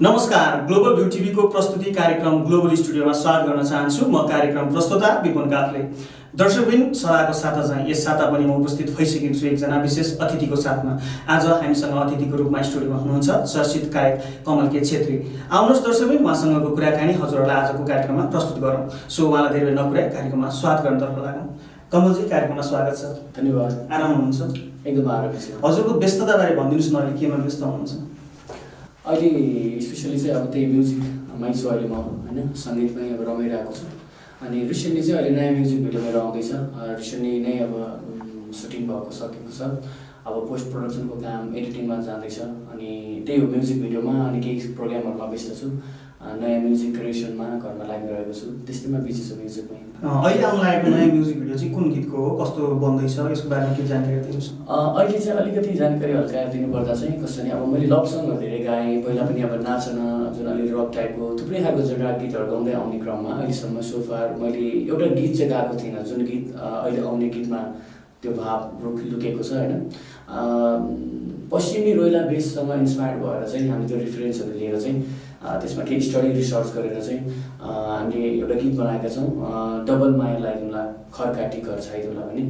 नमस्कार, global view टिभीको प्रस्तुति कार्यक्रम ग्लोबल स्टुडियोमा स्वागत गर्न चाहन्छु। म कार्यक्रम प्रस्तोता विपुन काफले। दर्शकबिन सदाको साता चाहिँ यस साता पनि म उपस्थित भइसकेको छु एकजना विशेष अतिथिको साथमा। आज हामीसँग अतिथिको रूपमा स्टुडियोमा हुनुहुन्छ चर्चित गायक कमल के छेत्री। आउनुहोस् दर्शकबिन, उहाँसँगको कुराकानी हजुरहरूलाई आजको कार्यक्रममा प्रस्तुत गरौँ। सो उहाँलाई धेरै नकुराई कार्यक्रममा स्वागत गर्नतर्फ लागौँ। कमलजी, कार्यक्रममा स्वागत छ। धन्यवाद। आराम हुनुहुन्छ? एकदम आराम छ। हजुरको व्यस्तताबारे भनिदिनुहोस् न, अहिले केमा व्यस्त हुनुहुन्छ? अहिले स्पेसली चाहिँ अब त्यही म्युजिकमै छु अहिले म, होइन, सङ्गीतमै अब रमाइरहेको छु। अनि रिसेन्टली चाहिँ अहिले नयाँ म्युजिक भिडियो मेरो आउँदैछ। रिसेन्टली नै अब सुटिङ सकेको छ। अब पोस्ट प्रोडक्सनको काम एडिटिङमा जाँदैछ। अनि त्यही हो म्युजिक भिडियोमा अनि केही प्रोग्रामहरूमा व्यस्त छु। नयाँ म्युजिक क्रिएसनमा घरमा लागिरहेको छु। त्यस्तैमा बिजी छु म्युजिकमै। अहिले आउनु लागेको नयाँ म्युजिक भिडियो चाहिँ कुन गीतको हो, कस्तो बन्दैछ, यसको बारेमा के जानकारी दिनुहोस्? अहिले चाहिँ अलिकति जानकारी हल्का दिनुपर्दा चाहिँ कसरी अब मैले लभ सङ्गहरू धेरै गाएँ। पहिला पनि अब नाचन जुन अलि रक टाइपको थुप्रै खालको जग्गा गीतहरू गाउँदै आउने क्रममा अहिलेसम्म सोफार मैले एउटा गीत चाहिँ गाएको थिइनँ, जुन गीत अहिले आउने गीतमा त्यो भाव लुकेको छ, होइन। पश्चिमी रोइला बेससँग इन्सपायर्ड भएर चाहिँ हामी त्यो रिफरेन्सहरू लिएर चाहिँ त्यसमा केही स्टडी रिसर्च गरेर चाहिँ हामीले एउटा गीत बनाएका छौँ, डबल माया लगाइदिउँला खरकाटी घर छाइदिउँला भने।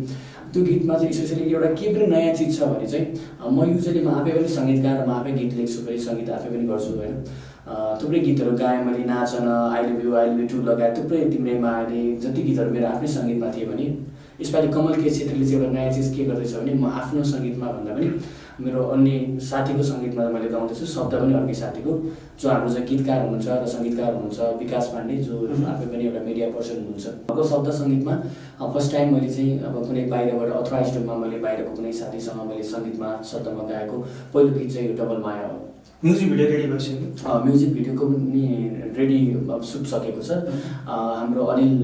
त्यो गीतमा चाहिँ स्पेसली एउटा के पनि नयाँ चिज छ भने चाहिँ म युजली म आफै पनि सङ्गीतकार, म आफै गीत लेख्छु, पनि सङ्गीत आफै पनि गर्छु, होइन। थुप्रै गीतहरू गाएँ मैले, नाचन, आई लभ यु टु लगायत थुप्रै तिम्रै मायाले जति गीतहरू मेरो आफ्नै सङ्गीतमा थिए भने यसपालि कमल के छेत्रीले चाहिँ एउटा नयाँ चिज के गर्दैछ भने म आफ्नो सङ्गीतमा भन्दा पनि मेरो अन्य साथीको सङ्गीतमा मैले गाउँदैछु। शब्द पनि अर्कै साथीको, जो हाम्रो चाहिँ गीतकार हुनुहुन्छ र सङ्गीतकार हुनुहुन्छ विकास पाण्डे, जो आफै पनि एउटा मिडिया पर्सन हुनुहुन्छ। अब शब्द सङ्गीतमा फर्स्ट टाइम मैले चाहिँ अब कुनै बाहिरबाट अथराइज रूपमा मैले बाहिरको कुनै साथीसँग मैले सङ्गीतमा शब्दमा गाएको पहिलो गीत चाहिँ यो डबल माया हो। म्युजिक भिडियो रेडी भइसक्यो? म्युजिक भिडियोको पनि रेडी सुट सकेको छ। हाम्रो अनिल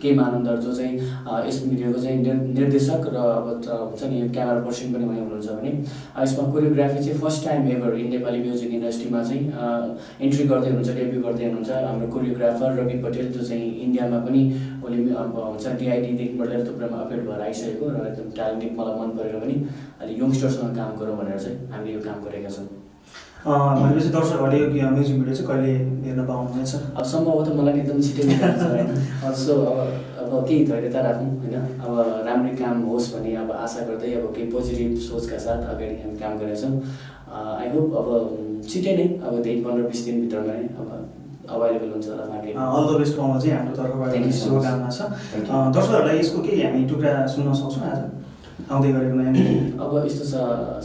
के मानन्दर जो चाहिँ यस भिडियोको चाहिँ निर्देशक र अब हुन्छ नि क्यामेरा पर्सन पनि उहाँ हुनुहुन्छ भने यसमा कोरियोग्राफी चाहिँ first time ever in Nepali music इन्डस्ट्रीमा चाहिँ इन्ट्री गर्दै हुनुहुन्छ, डेब्यू गर्दै हुनुहुन्छ। हाम्रो कोरियोग्राफर रवि पटेल, जो चाहिँ इन्डियामा पनि उसले अब हुन्छ डिआइडीदेखिबाट लिएर थुप्रोमा अपडेट भएर आइसकेको र एकदम ट्यालेन्टेड, मलाई मन परेर पनि अहिले यङ्स्टरसँग काम गरौँ भनेर चाहिँ हामीले यो काम गरेका छौँ। भनेपछि दर्शकहरूले यो म्युजिक भिडियो चाहिँ कहिले हेर्न पाउनुहुनेछ? अब सम्भवतः मलाई एकदम छिटै निकाल्छ, होइन। सो अब केही धैर्यता राखौँ, होइन। अब राम्रै काम होस् भन्ने अब आशा गर्दै अब केही पोजिटिभ सोचका साथ अगाडि हामी काम गरेका छौँ। आई होप अब छिटै नै अब 15-20 दिनभित्रमा नै अब अभाइलेबल हुन्छ होला मार्केट। अल द बेस्ट कमल चाहिँ हाम्रो तर्फबाट शुभकामना छ। दर्शकहरूलाई यसको केही हामी टुक्रा सुन्न सक्छौँ आज आउँदै गरेको नयाँ? अब यस्तो छ,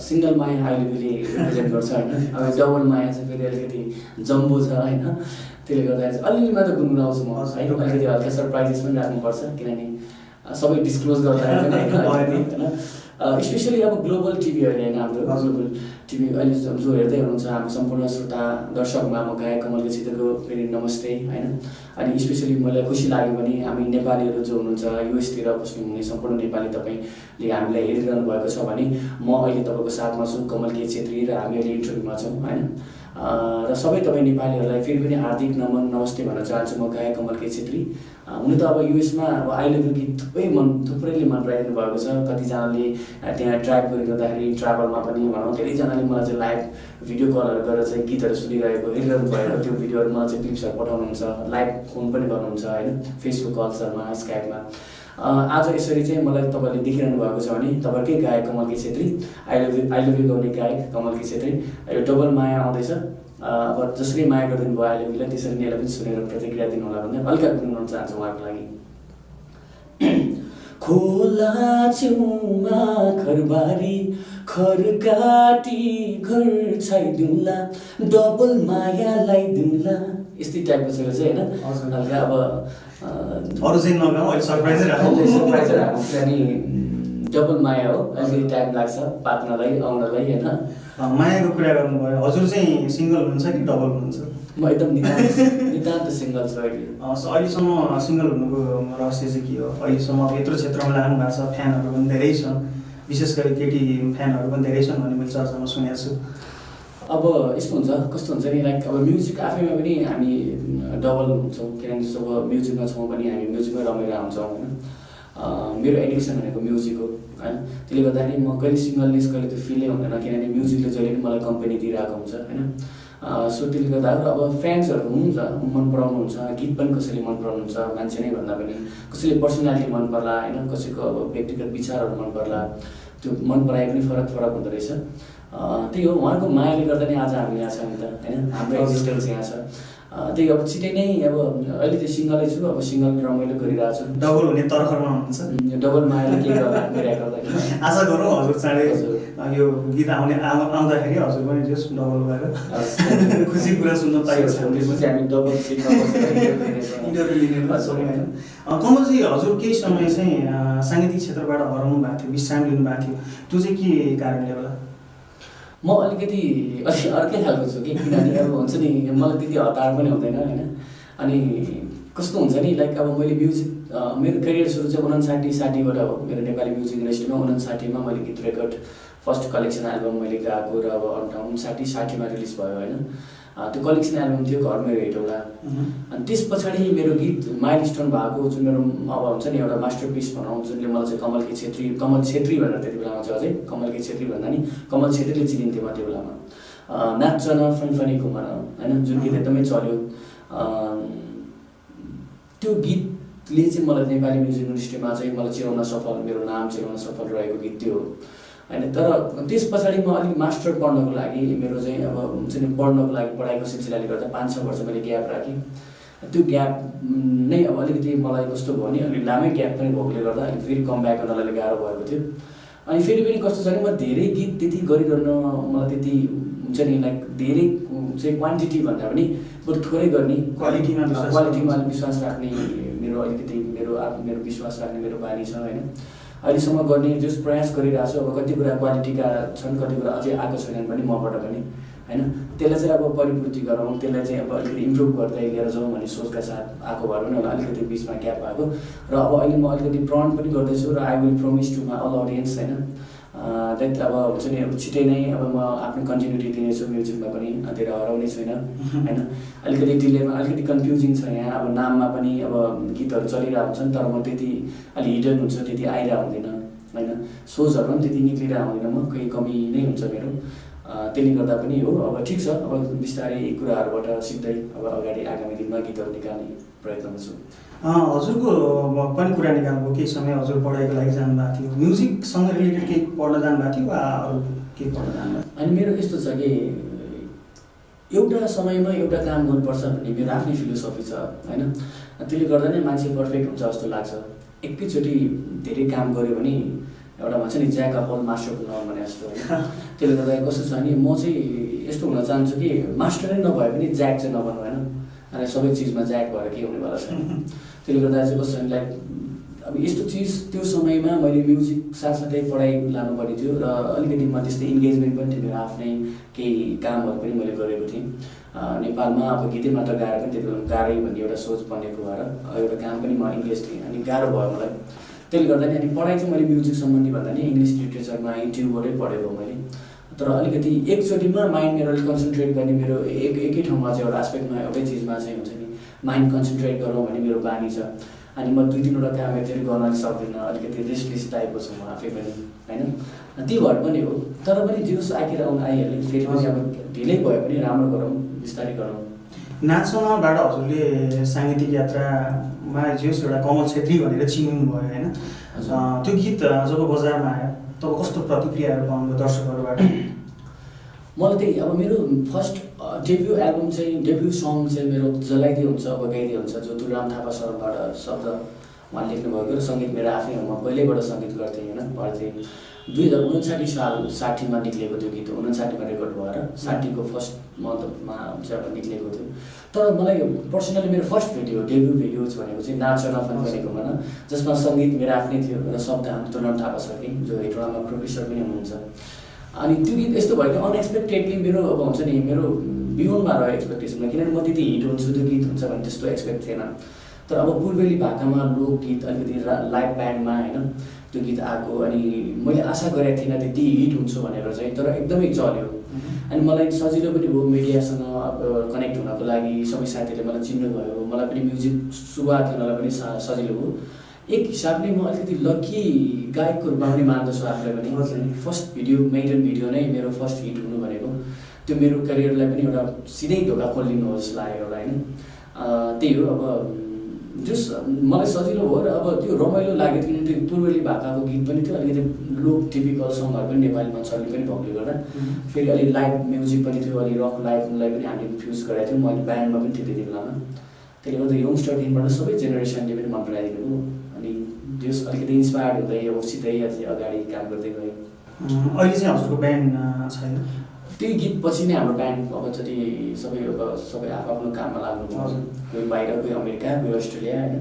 सिङ्गल माया अहिलेले रिप्रेजेन्ट गर्छ, होइन। अब डबल माया चाहिँ फेरि अलिकति जम्बो छ, होइन। त्यसले गर्दाखेरि अलिअलि मात्र गुनगुनाउँछु म, है। अलिकति हल्का सरप्राइजेस पनि राख्नुपर्छ, किनभने सबै डिस्क्लोज गर्दाखेरि पनि होइन। स्पेसली अब ग्लोबल टिभी अहिले, होइन, हाम्रो ग्लोबल टिभी अहिले जो हेर्दै हुनुहुन्छ हाम्रो सम्पूर्ण श्रोता दर्शकमा म गायक कमल के छेत्रीको फेरि नमस्ते, होइन। अनि स्पेसली मलाई खुसी लाग्यो भने हामी नेपालीहरू जो हुनुहुन्छ युएसतिर बस्नु हुने सम्पूर्ण नेपाली तपाईँले हामीलाई हेरिरहनु भएको छ भने म अहिले तपाईँको साथमा छु, कमल के छेत्री, र हामी अहिले इन्टरभ्यूमा छौँ, होइन। र सबै तपाईँ नेपालीहरूलाई फेरि पनि हार्दिक नमस्ते भन्न चाहन्छु। म गायक कमल के छेत्री। हुन त अब युएसमा अब आई लभ यु गीत थुप्रैले मन पराइदिनु भएको छ। कतिजनाले त्यहाँ ट्र्याक गरिरहँदाखेरि ट्राभलमा पनि भनौँ धेरैजनाले मलाई चाहिँ लाइभ भिडियो कलहरू गरेर चाहिँ गीतहरू सुनिरहेको हेरिरहनु भएको त्यो भिडियोहरू मलाई चाहिँ क्लिप्सहरू पठाउनुहुन्छ, लाइभ फोन पनि गर्नुहुन्छ, होइन, फेसबुक कल्सहरूमा, स्काइपमा। आज यसरी चाहिँ मलाई तपाईँले देखिरहनु भएको छ भने तपाईँकै गायक कमल के छेत्री, आई लभ यु गाउने गायक कमल के छेत्री, यो डबल माया आउँदैछ। अब जसरी माया गरिदिनु भयो आई लभ युलाई त्यसरी नेलाई पनि सुनेर प्रतिक्रिया दिनु होला भन्दै हल्का गुनगुनाउन चाहन्छु उहाँको लागि। खोला छेउमा खरबारी खरकाटी घर छाइदिउँला डबल माया लगाइदिउँला, यस्तै टाइपको छ चाहिँ, होइन। हल्का अब अरू चाहिँ नगाउँ, अहिले सरप्राइजै राखौँ। अनि डबल माया हो, अलिकति टाइम लाग्छ पाक्नलाई, आउनलाई, होइन। मायाको कुरा गर्नुभयो, हजुर चाहिँ सिङ्गल हुनुहुन्छ कि डबल हुनुहुन्छ? म एकदम नितान्त सिङ्गल छु अहिले। अहिलेसम्म सिङ्गल हुनुको रहस्य चाहिँ के हो? अहिलेसम्म अब यत्रो क्षेत्रमा लाग्नु भएको छ, फ्यानहरू पनि धेरै छन्, विशेष गरी केटी फ्यानहरू पनि धेरै छन् भन्ने मैले चर्चामा सुनेको छु। अब यस्तो हुन्छ, कस्तो हुन्छ नि, लाइक अब म्युजिक आफैमा पनि हामी डबल हुन्छौँ, किनकि जब म्युजिकमा छौँ भने हामी म्युजिकमै रमाइरहेको हुन्छौँ, होइन। मेरो एडिक्सन भनेको म्युजिक हो, होइन। त्यसले गर्दाखेरि म कहिले सिङ्गलनेस कहिले त्यो फिलै हुँदैन, किनभने म्युजिकले जहिले पनि मलाई कम्पनी दिइरहेको हुन्छ, होइन। सो त्यसले गर्दा अब फ्यान्सहरू हुनुहुन्छ, मन पराउनुहुन्छ, गीत पनि कसैले मन पराउनुहुन्छ, मान्छे नै भन्दा पनि कसैले पर्सनालिटी मन पर्ला होइन, कसैको अब व्यक्तिगत विचारहरू मन पर्ला, त्यो मन पराए पनि फरक फरक हुँदो रहेछ। त्यही हो, उहाँको मायाले गर्दा नै आज हामी यहाँ छौँ नि त होइन, हाम्रो एक्जिस्टेन्स यहाँ छ। त्यही अब छिटै नै अब अहिले चाहिँ सिङ्गलै छु, अब सिङ्गल रमाइलो गरिरहेको छु। डबल हुने तर्खरमा हुनुहुन्छ? डबल मायाले के गर्दा गरिरहेको गर्दाखेरि आशा गरौँ हजुर चाँडै यो गीत आउँदाखेरि हजुर पनि जस डबल भएर खुसी कुरा सुन्न पाइन्छ। त्यसपछि हामी डबल सिटमा बसेर इन्टरभ्यू लिने होइन। कमलजी, हजुर केही समय चाहिँ साङ्गीतिक क्षेत्रबाट हराउनु भएको थियो, विश्राम लिनुभएको थियो, त्यो चाहिँ के कारणले होला? म अलिकति अर्कै खालको छु कि, किनभने अब हुन्छ नि मलाई त्यति हतार पनि हुँदैन होइन। अनि कस्तो हुन्छ नि लाइक अब मैले म्युजिक मेरो करियर सुरु चाहिँ 59-60बाट हो। मेरो नेपाली म्युजिक इन्डस्ट्रीमा 59मा मैले गीत रेकर्ड फर्स्ट कलेक्सन एल्बम मैले गाएको र अब 59-60मा रिलिज भयो होइन। त्यो कलेक्सन एल्बम थियो घर मेरो हेटौँडा। अनि त्यस पछाडि मेरो गीत माइलस्टोन भएको जुन मेरो अब हुन्छ नि एउटा मास्टरपिस भनौँ, जुनले मलाई चाहिँ कमल छेत्री भनेर त्यति बेलामा चाहिँ अझै कमल छेत्री भन्दा नि कमल छेत्रीले चिनिन्थ्यो म त्यो बेलामा। नाच्छ न फनफनी घुमन होइन, जुन गीत एकदमै चल्यो। त्यो गीतले चाहिँ मलाई नेपाली म्युजिक इन्डस्ट्रीमा चाहिँ मलाई चिराउन सफल, मेरो नाम चिराउन सफल रहेको गीत त्यो हो होइन। तर त्यस पछाडि म अलिक मास्टर पढ्नको लागि मेरो चाहिँ अब हुन्छ नि पढ्नको लागि पढाइको सिलसिलाले गर्दा 5-6 वर्ष मैले ग्याप राखेँ। त्यो ग्याप नै अब अलिकति मलाई कस्तो भयो नि, अलिक लामै ग्याप पनि भएकोले गर्दा अलिक फेरि कम ब्याक गर्नलाई अलिक गाह्रो भएको थियो। अनि फेरि पनि कस्तो छ भने म धेरै गीत त्यति गरिरहन मलाई त्यति हुन्छ नि लाइक धेरै चाहिँ क्वान्टिटी भन्दा पनि बरु थोरै गर्ने, क्वालिटीमा अलिक विश्वास राख्ने मेरो अलिकति मेरो विश्वास राख्ने मेरो बानी छ होइन। अहिलेसम्म गर्ने जस प्रयास गरिरहेको छु। अब कति कुरा क्वालिटीका छन्, कति कुरा अझै आएको छैनन् पनि मबाट पनि होइन। त्यसलाई चाहिँ अब परिपूर्ति गरौँ, त्यसलाई चाहिँ अब अलिकति इम्प्रुभ गर्दै लिएर जाउँ भन्ने सोचका साथ आएको भएर पनि होला अलिकति बिचमा ग्याप भएको। र अब अहिले म अलिकति प्रण पनि गर्दैछु र I will promise to my all audience होइन द्याट अब हुन्छ नि अब छिटै नै अब म आफ्नो कन्टिन्युटी दिनेछु म्युजिकमा पनि, धेरै हराउने छैन होइन। अलिकति डिलेमा अलिकति कन्फ्युजिङ छ यहाँ, अब नाममा पनि अब गीतहरू चलिरहेको हुन्छन् तर म त्यति अलि हिडन हुन्छ, त्यति आइरहेको हुँदैन होइन। सोजहरूमा पनि त्यति निक्लिरहेको हुँदैन म, केही कमी नै हुन्छ मेरो। त्यसले गर्दा पनि हो अब ठिक छ, अब बिस्तारै यी कुराहरूबाट सिक्दै अब अगाडि आगामी दिनमा गीतहरू निकाल्ने प्रयत्नमा छु। हजुरको पनि कुरा निकाल्नु केही समय हजुर पढाइको लागि जानुभएको थियो, म्युजिकसँग रिलेटेड केही पढ्न जानुभएको थियो वा अरू केही पढ्न जानुभएको? अनि मेरो यस्तो छ कि एउटा समयमा एउटा काम गर्नुपर्छ भन्ने मेरो आफ्नै फिलोसफी छ होइन। त्यसले गर्दा नै मान्छे पर्फेक्ट हुन्छ जस्तो लाग्छ। एकैचोटि धेरै काम गऱ्यो भने एउटा भन्छ नि jack of all master of none भने जस्तो होइन। त्यसले गर्दा कस्तो छ भने म चाहिँ यस्तो हुन चाहन्छु कि मास्टरै नभए पनि ज्याक चाहिँ नबन्नु होइन। अनि सबै चिजमा ज्याक भएर के हुनेवाला छैन। त्यसले गर्दा चाहिँ कस्तो छ लाइक अब यस्तो चिज त्यो समयमा मैले म्युजिक साथसाथै पढाइ लानुपर्ने थियो र अलिकति म त्यस्तै इन्गेजमेन्ट पनि थियो मेरो आफ्नै केही कामहरू पनि मैले गरेको थिएँ नेपालमा। अब गीतै मात्र गाएर पनि त्यति बेला गाह्रै भन्ने एउटा सोच बनेको भएर एउटा काम पनि म इन्गेज थिएँ अनि गाह्रो भयो मलाई। त्यसले गर्दा नि अनि पढाइ चाहिँ मैले म्युजिक सम्बन्धी भन्दा नि इङ्ग्लिस लिटरेचरमा युट्युबबाटै पढेको मैले। तर अलिकति एकचोटिमा माइन्ड मेरो अलिक कन्सन्ट्रेट गर्ने मेरो एकै ठाउँमा चाहिँ एउटा एस्पेक्टमा एउटै चिजमा चाहिँ हुन्छ नि माइन्ड कन्सन्ट्रेट गरौँ भन्ने मेरो बानी छ। अनि म 2-3वटा काम एकचोटि गर्न सक्दिनँ, अलिकति रेस्टलेस टाइपको छु म आफै पनि होइन। त्यो भएर पनि हो, तर पनि जोस आइहाल्यो। फेरि पनि अब ढिलै भयो भने राम्रो गरौँ, बिस्तारै गरौँ। नाचमाबाट हजुरले साङ्गीतिक यात्रामा जोस एउटा कमल छेत्री भनेर चिनिनु भयो होइन। त्यो गीत जब बजारमा आयो तब कस्तो प्रतिक्रियाहरू पाउनुभयो दर्शकहरूबाट? मलाई त्यही अब मेरो फर्स्ट डेब्यू एल्बम चाहिँ डेब्यू सङ चाहिँ मेरो जगाइदिए हुन्छ अब गाइदिए हुन्छ जो तुलराम थापा सरबाट शब्द उहाँले लेख्नुभएको र सङ्गीत मेरो आफ्नै हो। म पहिल्यैबाट सङ्गीत गर्थेँ होइन, पढ्थेँ। 2059 साल 60मा निक्लेको त्यो गीत 59मा रेकर्ड भएर 60को फर्स्ट मन्थमा चाहिँ अब निक्लेको थियो। तर मलाई पर्सनली मेरो फर्स्ट भिडियो डेब्यू भिडियोज भनेको चाहिँ नाच नफन गरेको भन, जसमा सङ्गीत मेरो आफ्नै थियो र शब्द हाम्रो तुलराम थापा सरकै जो हेटौँडामा प्रोफेसर पनि हुनुहुन्छ। अनि त्यो गीत यस्तो भयो कि अनएक्सपेक्टेडली मेरो अब हुन्छ नि मेरो बियोनमा रह्यो एक्सपेक्टेसनमा, किनभने म त्यति हिट हुन्छु त्यो गीत हुन्छ भने त्यस्तो एक्सपेक्ट थिएन। तर अब पूर्वेली भाकामा लोकगीत अलिकति लाइभ ब्यान्डमा होइन त्यो गीत आएको अनि मैले आशा गरेको थिइनँ त्यति हिट हुन्छ भनेर चाहिँ, तर एकदमै चल्यो। अनि मलाई सजिलो पनि भयो मिडियासँग अब कनेक्ट हुनको लागि, सबै साथीहरूले मलाई चिन्नुभयो, मलाई पनि म्युजिक सुरुवात गर्नलाई पनि सजिलो भयो। एक हिसाबले म अलिकति लकी गायकको रूपमा पनि मान्दछु आफूलाई पनि। फर्स्ट भिडियो मेडन भिडियो नै मेरो फर्स्ट हिट हुनु भनेको त्यो मेरो करियरलाई पनि एउटा सिधै ढोका खोलिदिनु हो जस्तो लाग्यो एउटा होइन। त्यही हो अब जस मलाई सजिलो भयो र अब त्यो रमाइलो लाग्यो किनभने त्यो पूर्वेली भाकाको गीत पनि थियो, अलिकति लोक टिपिकल सङहरू पनि नेपालीमा चल्ने पनि भएकोले गर्दा फेरि अलि लाइभ म्युजिक पनि थियो, अलि रक लाइभलाई पनि हामीले फ्युज गरेको थियौँ। मैले ब्यान्डमा पनि थिएँ त्यति बेलामा, त्यसले गर्दा यङस्टरदेखिबाट सबै जेनेरेसनले पनि मन पराइदिएको हो। अनि जस अलिकति इन्सपायर्ड हुँदै अब सिधै अझै अगाडि काम गर्दै गएँ। अहिले चाहिँ हजुरको ब्यान्ड छैन? त्यही गीत पछि नै हाम्रो ब्यान्ड अब जति सबै आफ्नो काममा लाग्नुभयो, कोही बाहिर, कोही अमेरिका, कोही अस्ट्रेलिया होइन।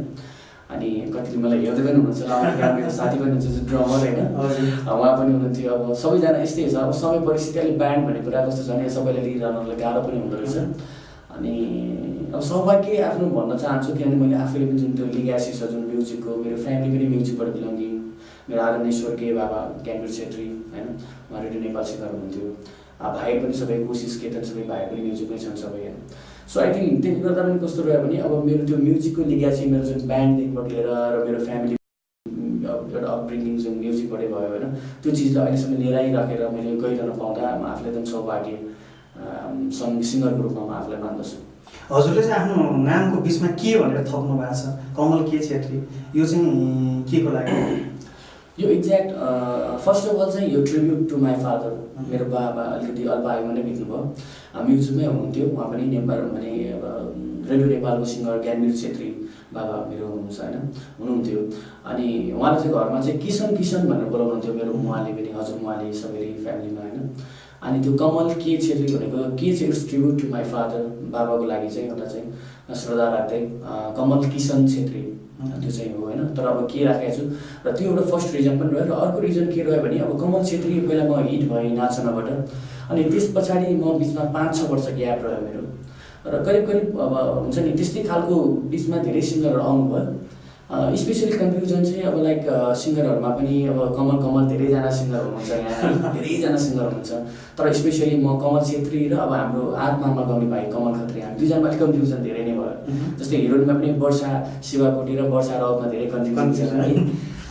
अनि कतिले मलाई हेर्दै पनि हुनुहुन्छ, अमेरिका मेरो साथी पनि हुनुहुन्छ ड्रमर होइन, उहाँ पनि हुनुहुन्थ्यो। अब सबैजना यस्तै छ, अब समय परिस्थिति अलिक ब्यान्ड भन्ने कुरा कस्तो छ भने सबैले लिइरहनलाई गाह्रो पनि हुँदो रहेछ। अनि अब सौभाग्य आफ्नो भन्न चाहन्छु किनभने मैले आफैले पनि जुन त्यो लिग्यासी छ जुन म्युजिकको, मेरो फ्यामिली पनि म्युजिकबाट बिलोङ्गिङ, मेरो आदरणीय स्वर्गीय बाबा ज्ञानवीर छेत्री होइन, उहाँ रेडियो नेपाल सिङ्गर हुनुहुन्थ्यो। भाइ पनि सबै कोसिस केतन सबै भाइ पनि म्युजिकमै छन् सबै होइन। सो आई थिङ्क त्यसले गर्दा पनि कस्तो रह्यो भने अब मेरो त्यो म्युजिकको लिग्यासी मेरो जुन ब्यान्डदेखिबाट लिएर र मेरो फ्यामिली एउटा अपब्रिङिङ जुन म्युजिकबाटै भयो होइन, त्यो चिजलाई अहिलेसम्म लिएर आइराखेर मैले गइरहन पाउँदा म आफूलाई एकदम सौभाग्य सिङ्गरको रूपमा म आफूलाई मान्दछु। हजुरले चाहिँ आफ्नो नामको बिचमा के भनेर थप्नु भएको छ, कमल के छेत्री, यो चाहिँ के को लागि? यो एक्ज्याक्ट फर्स्ट अफ अल चाहिँ यो ट्रिब्युट टु माई फादर। मेरो बाबा अलिकति अल्प आयुमा नै बित्नुभयो, म्युजिकमै हुनुहुन्थ्यो उहाँ पनि। नेपाल भने अब रेडियो नेपालको सिङ्गर ज्ञानवीर छेत्री बाबा मेरो हुनुहुन्छ होइन, हुनुहुन्थ्यो। अनि उहाँले चाहिँ घरमा चाहिँ किसन किसन भनेर बोलाउनुहुन्थ्यो मेरो उहाँले पनि, हजुर उहाँले सबैले फ्यामिलीमा होइन। अनि त्यो कमल के छेत्री भनेको के चाहिँ it's tribute to my father, बाबाको लागि चाहिँ एउटा चाहिँ श्रद्धा राख्दै कमल किसन छेत्री त्यो चाहिँ हो होइन। तर अब के राखेको छु र त्यो एउटा फर्स्ट रिजन पनि रह्यो। र अर्को रिजन के रह्यो भने अब कमल छेत्री पहिला म हिट भएँ नाचनाबाट, अनि त्यस पछाडि म बिचमा 5-6 वर्ष ग्याप रह्यो मेरो। र करिब अब हुन्छ नि त्यस्तै खालको बिचमा धेरै सिङ्गरहरू आउनुभयो। स्पेसली कन्फ्युजन चाहिँ अब लाइक सिङ्गरहरूमा पनि अब कमल धेरैजना सिङ्गर हुनुहुन्छ, यहाँ धेरैजना सिङ्गर हुनुहुन्छ। तर स्पेसली म कमल छेत्री र अब हाम्रो आत्मामा गाउने भाइ कमल खत्री, हामी दुईजनामा अलिक कन्फ्युजन धेरै नै भयो। जस्तै हिरोइनमा पनि वर्षा शिवाकोटी र वर्षा राउतमा धेरै कन्फ्युजन छ है।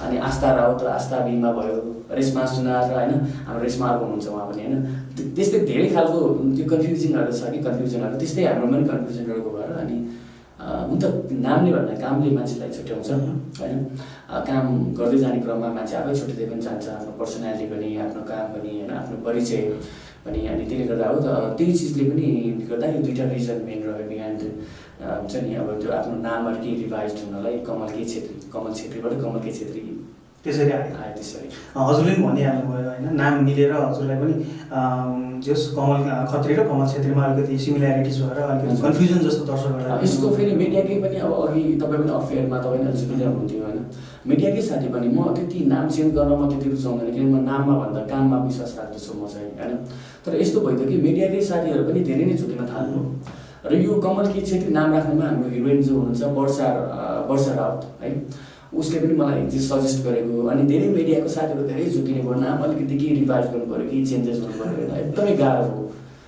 अनि आस्था राउत र आस्था बिमा भयो, रेशमा सुनार होइन, हाम्रो रेशमा अर्को हुनुहुन्छ उहाँ पनि होइन। त्यस्तै धेरै खालको त्यो कन्फ्युजनहरू छ कि कन्फ्युजनहरू त्यस्तै हाम्रो पनि कन्फ्युजनहरूको भएर। अनि हुन त नामले भन्दा कामले मान्छेलाई छुट्याउँछ होइन। काम गर्दै जाने क्रममा मान्छे आफै छुट्टिँदै पनि जान्छ, आफ्नो पर्सनालिटी पनि, आफ्नो काम पनि होइन, आफ्नो परिचय पनि। अनि त्यसले गर्दा हो त त्यही चिजले पनि गर्दा यो दुईवटा रिजन मेन रह्यो बिहान हुन्छ नि। अब त्यो आफ्नो नामहरू केही रिभाइज हुनलाई कमल के छेत्री, कमल छेत्रीबाट कमल के छेत्री त्यसरी आयो। त्यसरी हजुरले पनि भनिहाल्नुभयो होइन, नाम मिलेर हजुरलाई पनि जस कमल खत्री र कमल छेत्रीमा अलिकति सिमिल्यारिटिज भएर अलिकति कन्फ्युजन जस्तो दर्शकहरूलाई। यस्तो फेरि मिडियाकै पनि अब अघि तपाईँ पनि अफेयरमा तपाईँ पनि सुविधा हुनुहुन्थ्यो होइन, मिडियाकै साथी पनि म त्यति नाम चेन्ज गर्न म त्यति रुचाउँदैन किनभने म नाममा भन्दा काममा विश्वास राख्दछु म चाहिँ होइन। तर यस्तो भयो त कि मिडियाकै साथीहरू पनि धेरै नै झुकिन थाल्नु। र यो कमल के छेत्री नाम राख्नुमा हाम्रो हिरोइन जो हुनुहुन्छ वर्षा राउत है, उसले पनि मलाई सजेस्ट गरेको। अनि धेरै मिडियाको साथीहरू धेरै झुकिने भयो, नाम अलिकति केही रिभाइज गर्नु पऱ्यो, केही चेन्जेस गर्नु पऱ्यो होइन, एकदमै गाह्रो हो।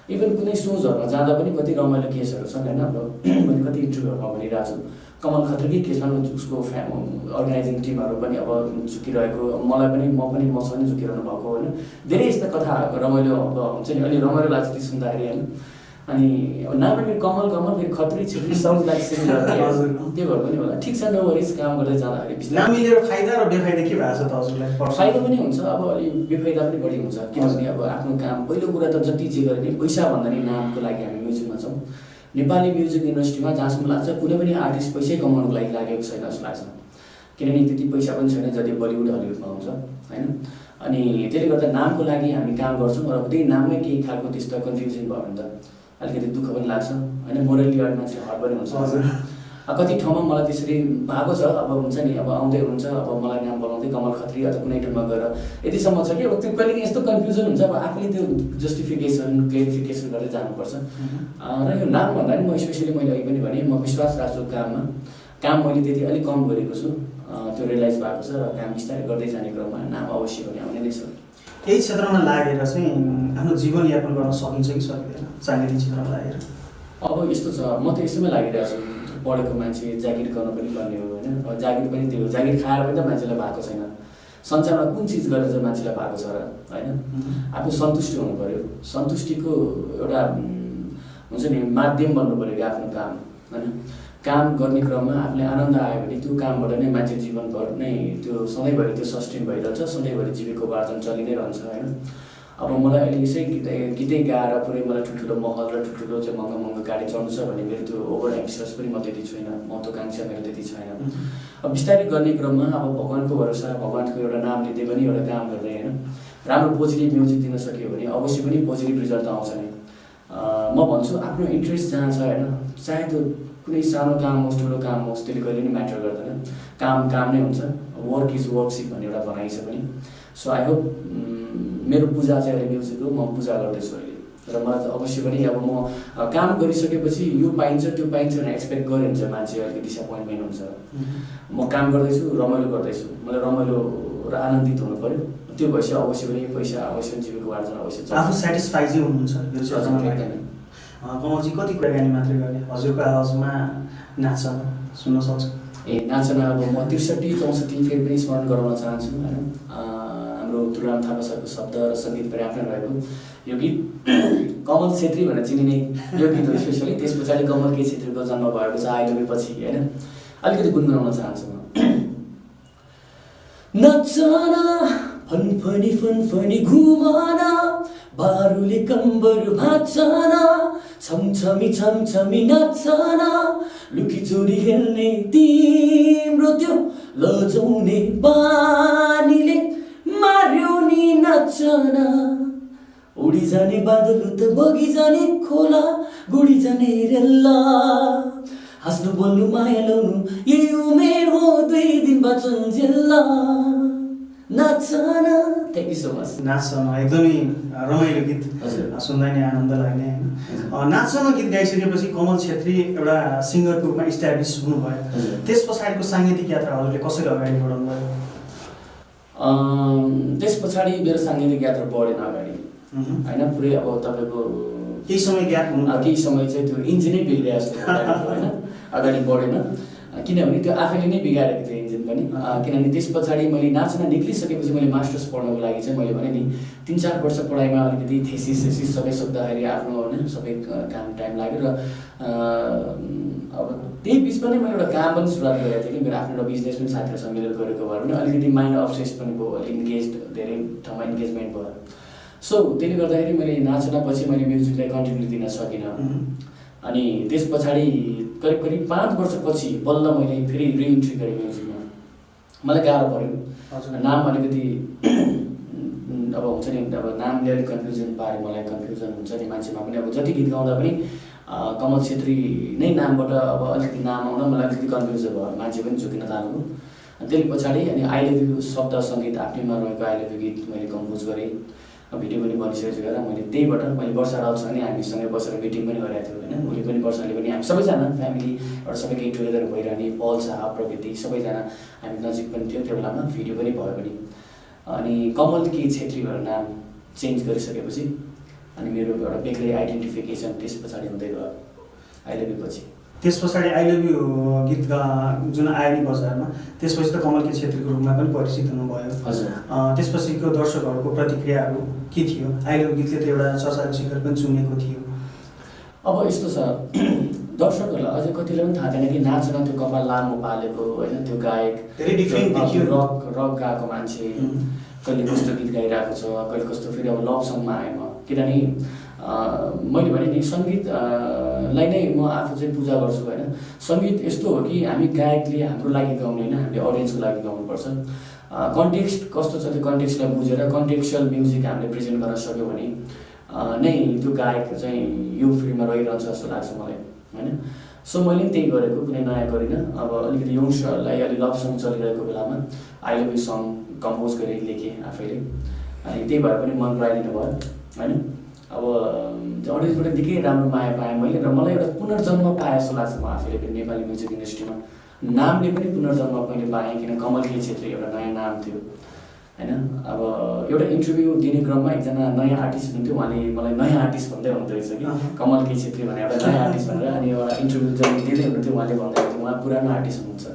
इभन कुनै सोजहरूमा जाँदा पनि कति रमाइलो केसहरू छन् होइन। अब मैले कति इन्टरभ्यूहरूमा भनिरहेको छु कमल खत्रीकै केसमा उसको अर्गनाइजिङ टिमहरू पनि अब झुकिरहेको, मलाई पनि मसँग नै झुकिरहनु भएको होइन। धेरै यस्ता कथा रमाइलो अब हुन्छ नि, अलि रमाइलो लाग्छ ती सुन्दाखेरि होइन। अनि नाम पनि कमल फेरि Khatri Chhetri sound like similar, त्यो भएर पनि होला ठिक छ, नो वरिज। काम गर्दै जाँदाखेरि नाम मिलेर फाइदा र बेफाइदा के भएको छ त हजुरलाई? फाइदा पनि हुन्छ अब अलि बेफाइदा पनि बढी हुन्छ किनभने अब आफ्नो काम पहिलो कुरा त जति जे गरे नि पैसा भन्दा नि नामको लागि हामी म्युजिकमा छौँ। नेपाली म्युजिक इन्डस्ट्रीमा जहाँसम्म लाग्छ कुनै पनि आर्टिस्ट पैसै कमाउनुको लागि लागेको छैन जस्तो लाग्छ, किनभने त्यति पैसा पनि छैन जति बलिउड हलिउडमा हुन्छ होइन। अनि त्यसले गर्दा नामको लागि हामी काम गर्छौँ र त्यही नाममै केही खालको त्यस्तो कन्फ्युजन भयो भने त अलिकति दुःख पनि लाग्छ होइन, मोरली अर्ड मान्छे हट पनि हुन्छ। कति ठाउँमा मलाई त्यसरी भएको छ, अब हुन्छ नि अब आउँदै हुनुहुन्छ अब मलाई नाम बोलाउँदै कमल खत्री अथवा कुनै ठाउँमा गएर यतिसम्म छ कि अब त्यो कहिले यस्तो कन्फ्युजन हुन्छ, अब आफूले त्यो जस्टिफिकेसन क्लेरिफिकेसन गर्दै जानुपर्छ। र यो नाम भन्दा नि म स्पेसली मैले अघि पनि भने म विश्वास राख्छु काममा, काम मैले त्यति अलिक कम गरेको छु, त्यो रियलाइज भएको छ। र काम बिस्तारै गर्दै जाने क्रममा नाम अवश्य पनि आउने नै छ। यही क्षेत्रमा लागेर चाहिँ आफ्नो जीवनयापन गर्न सकिन्छ कि सकिँदैन साङ्गीतिक क्षेत्रमा लागेर? अब यस्तो छ, म त यसैमा लागिरहेको छु, पढेको मान्छे जागिर गर्न पनि पर्ने हो होइन। अब जागिर पनि त्यो जागिर खाएर पनि त मान्छेलाई भएको छैन। संसारमा कुन चिज गरेर चाहिँ मान्छेलाई पाएको छ र होइन आफू सन्तुष्टि हुनु पऱ्यो सन्तुष्टिको एउटा हुन्छ नि माध्यम बन्नु पऱ्यो कि आफ्नो काम होइन काम गर्ने क्रममा आफूले आनन्द आयो भने त्यो कामबाट नै मान्छे जीवनभर नै त्यो सधैँभरि त्यो सस्टेन भइरहन्छ सधैँभरि जीविकोपार्जन चलि नै रहन्छ होइन अब मलाई अहिले यसै गीतै गाएर पुरै मलाई ठुल्ठुलो महल र ठुल्ठुलो चाहिँ महँगो गाडी चढ्नु छ भने मेरो त्यो ओभर एम्बिसियस पनि म त्यति छुइनँ महत्त्वाकांक्षा मेरो त्यति छैन अब बिस्तारै गर्ने क्रममा अब भगवान्को भरोसा भगवान्को एउटा नाम लिँदै पनि एउटा काम गर्दै होइन राम्रो पोजिटिभ म्युजिक दिन सक्यो भने अवश्य पनि पोजिटिभ रिजल्ट आउँछ नै म भन्छु आफ्नो इन्ट्रेस्ट जहाँ छ होइन चाहे त्यो कुनै सानो काम होस् ठुलो काम होस् त्यसले कहिले पनि म्याटर गर्दैन काम काम नै हुन्छ वर्क इज वर्कसिप भन्ने एउटा भनाइ छ पनि सो आई होप मेरो पूजा चाहिँ अहिले म्युजिक हो म पूजा गर्दैछु अहिले र मलाई चाहिँ अवश्य पनि अब म काम गरिसकेपछि यो पाइन्छ त्यो पाइन्छ भनेर एक्सपेक्ट गरेँ भने चाहिँ मान्छे अलिकति डिसएपोइन्टमेन्ट हुन्छ म काम गर्दैछु रमाइलो गर्दैछु मलाई रमाइलो र आनन्दित हुनु पऱ्यो त्यो भएपछि अवश्य पनि पैसा अवश्य जीविकोपार्जन अवश्य आफू सेटिस्फाई चाहिँ हुनुहुन्छ कमलजी कति कुराकानी मात्रै गर्ने हजुरको आवाजमा नाच्न सुन्न सक्छु ए नाच्न अब म 63-64 फेरि पनि स्मरण गराउन चाहन्छु होइन हाम्रो तुलराम थापा सरको शब्द र सङ्गीत पर्याप्त रहेको यो गीत कमल छेत्री भनेर चिनिने यो गीत हो स्पेसली त्यस पछाडि कमल के छेत्रीको जन्म भएको छ अहिले पछि होइन अलिकति गुनगुनाउन चाहन्छु म नचना फनफनी फनफनी घुमाना बारुले कम्बर भाँचना छमछमी छमछमी नाचना लुकी चोरी खेल्ने तिम्रो त्यो लजाउने बानीले मार्यो नि नचना उडी जाने बादल त बगी जाने खोला गुडी जाने रेल्ला हाँस्नु बोल्नु माया लाउनु यही उमेर हो 2 दिन बाँचुन् जेल्ला नाचना थ्याङ्क यू सो मच नाच्न एकदमै रमाइलो गीत सुन्दा नै आनन्द लाग्ने होइन नाच्न गीत गाइसकेपछि कमल छेत्री एउटा सिङ्गरको रूपमा इस्टाब्लिस हुनुभयो त्यस पछाडिको साङ्गीतिक यात्रा हजुरले कसरी अगाडि बढाउनु भयो त्यस पछाडि मेरो साङ्गीतिक यात्रा बढेन अगाडि होइन पुरै अब तपाईँको केही समय ग्याप हुनु केही समय चाहिँ त्यो इन्जिनै बिग्रियो जस्तो होइन अगाडि बढेन किनभने त्यो आफैले नै बिगारेको थियो इन्जिन पनि किनभने त्यस पछाडि मैले नाच्न निक्लिसकेपछि मैले मास्टर्स पढ्नको लागि चाहिँ मैले भने नि 3-4 वर्ष पढाइमा अलिकति थेसिस सबै सोद्धाखेरि आफ्नो होइन सबै काम टाइम लाग्यो र अब त्यही बिचमा नै मैले एउटा काम पनि सुरुवात गरेको थिएँ कि मेरो आफ्नो एउटा बिजनेस पनि साथीहरूसँग मिलेर गरेको भएर पनि अलिकति माइन्ड अब्सेस पनि भयो अलिक इन्गेज धेरै ठाउँमा इन्गेजमेन्ट भयो सो त्यसले गर्दाखेरि मैले नाच्नपछि मैले म्युजिकलाई कन्टिन्यू दिन सकिनँ अनि त्यस पछाडि करिब 5 वर्षपछि बल्ल मैले फेरि रिइन्ट्री गरेँ म्युजिकमा मलाई गाह्रो पऱ्यो नाम अलिकति अब हुन्छ नि अब नामले अलिक कन्फ्युजन पाऱ्यो मलाई कन्फ्युजन हुन्छ नि मान्छेमा पनि अब जति गीत गाउँदा पनि कमल छेत्री नै नामबाट अब अलिकति नाम आउन मलाई अलिकति कन्फ्युजन भयो मान्छे पनि झुकिन थाल्नु त्यसले पछाडि अनि आई लभ यु शब्द सङ्गीत आफ्नैमा रहेको आई लभ यु गीत मैले कम्पोज गरेँ भिडियो पनि बनिसकेर मैले त्यहीबाट मैले वर्षा राउतसँग नि हामीसँगै बसेर मिटिङ पनि गरेको थियौँ होइन उसले पनि वर्षाले पनि हामी सबैजना फ्यामिली एउटा सबै गेट टुगेदर भइरहने पल छ प्रकृति सबैजना हामी नजिक पनि थियो त्यो बेलामा भिडियो पनि भयो पनि अनि कमल के छेत्री भनेर नाम चेन्ज गरिसकेपछि अनि मेरो एउटा बेग्लै आइडेन्टिफिकेसन त्यस पछाडि हुँदै गयो आई लभ यु पछि त्यस पछाडि आई लभ यु गीत जुन आयो नि बजारमा त्यसपछि त कमल के छेत्रीको रूपमा पनि परिचित हुनुभयो हजुर त्यसपछिको दर्शकहरूको प्रतिक्रियाहरू के थियो आई लभ गीतले त एउटा चर्चाको शिखर पनि चुनेको थियो अब यस्तो छ दर्शकहरूलाई अझै कतिलाई पनि थाहा छैन कि नाच्न त्यो कपाल लामो पालेको होइन त्यो गायक धेरै डिफ्रेन्ट देखियो रक गाएको मान्छे कहिले कस्तो गीत गाइरहेको छ कहिले कस्तो फेरि अब लभ सङमा आएँ म किनभने मैले भने नि सङ्गीतलाई नै म आफू चाहिँ पूजा गर्छु होइन सङ्गीत यस्तो हो कि हामी गायकले हाम्रो लागि गाउने होइन हामीले अडियन्सको लागि गाउनुपर्छ कन्टेक्स्ट कस्तो छ त्यो कन्टेक्स्टलाई बुझेर कन्टेक्चुअल म्युजिक हामीले प्रेजेन्ट गर्न सक्यो भने नै त्यो गायक चाहिँ यो फिल्डमा रहिरहन्छ जस्तो लाग्छ मलाई होइन सो मैले पनि त्यही गरेको कुनै नयाँ गरिनँ अब अलिकति यङ्स्टरहरूलाई अलि लभ सङ चलिरहेको बेलामा I love you song compose गरेँ लेखेँ आफैले अनि त्यही भएर पनि मन पराइदिनु भयो होइन अब अडियन्सबाट निकै राम्रो माया पाएँ मैले र मलाई एउटा पुनर्जन्म पाएँ जस्तो लाग्छ म आफैले पनि नेपाली म्युजिक इन्डस्ट्रीमा नामले पनि पुनर्जन्म मैले पाएँ किन कमल के छेत्री एउटा नयाँ नाम थियो होइन अब एउटा इन्टरभ्यू दिने क्रममा एकजना नयाँ आर्टिस्ट हुनुहुन्थ्यो उहाँले मलाई नयाँ आर्टिस्ट भन्दै हुँदो रहेछ कि कमल के छेत्री भनेर एउटा नयाँ आर्टिस्ट भनेर अनि एउटा इन्टरभ्यू जब दिँदै हुनुहुन्थ्यो उहाँले भन्दै हुन्थ्यो उहाँ पुरानो आर्टिस्ट हुनुहुन्छ